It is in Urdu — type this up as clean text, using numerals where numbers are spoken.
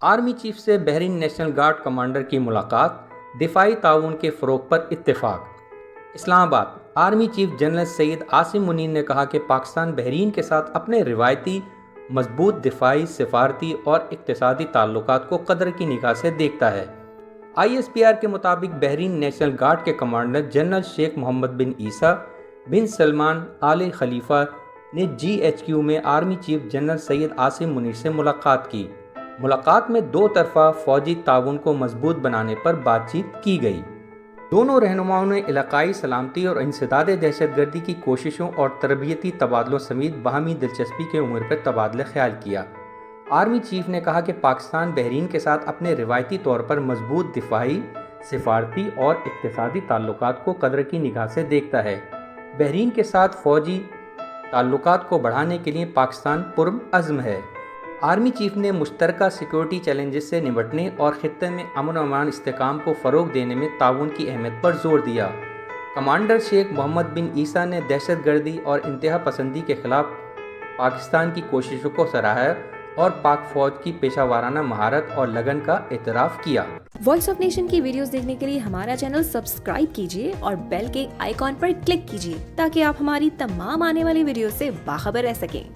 آرمی چیف سے بحرین نیشنل گارڈ کمانڈر کی ملاقات، دفاعی تعاون کے فروغ پر اتفاق۔ اسلام آباد۔ Army chief general Syed Asim Munir نے کہا کہ پاکستان بحرین کے ساتھ اپنے روایتی مضبوط دفاعی، سفارتی اور اقتصادی تعلقات کو قدر کی نگاہ سے دیکھتا ہے۔ ISPR کے مطابق بحرین نیشنل گارڈ کے کمانڈر جنرل شیخ محمد بن عیسیٰ بن سلمان آل خلیفہ نے GHQ میں army chief general Syed Asim Munir سے ملاقات کی۔ ملاقات میں دو طرفہ فوجی تعاون کو مضبوط بنانے پر بات چیت کی گئی۔ دونوں رہنماؤں نے علاقائی سلامتی اور انسداد دہشت گردی کی کوششوں اور تربیتی تبادلوں سمیت باہمی دلچسپی کے امور پر تبادلہ خیال کیا۔ آرمی چیف نے کہا کہ پاکستان بحرین کے ساتھ اپنے روایتی طور پر مضبوط دفاعی، سفارتی اور اقتصادی تعلقات کو قدر کی نگاہ سے دیکھتا ہے۔ بحرین کے ساتھ فوجی تعلقات کو بڑھانے کے لیے پاکستان پرعزم ہے۔ آرمی چیف نے مشترکہ سیکورٹی چیلنجز سے نمٹنے اور خطے میں امن و امان استحکام کو فروغ دینے میں تعاون کی اہمیت پر زور دیا۔ کمانڈر شیخ محمد بن عیسیٰ نے دہشت گردی اور انتہا پسندی کے خلاف پاکستان کی کوششوں کو سراہا اور پاک فوج کی پیشہ ورانہ مہارت اور لگن کا اعتراف کیا۔ وائس آف نیشن کی ویڈیوز دیکھنے کے لیے ہمارا چینل سبسکرائب کیجیے اور بیل کے آئیکن پر کلک کیجیے تاکہ آپ ہماری تمام آنے والی ویڈیوز سے باخبر رہ سکیں۔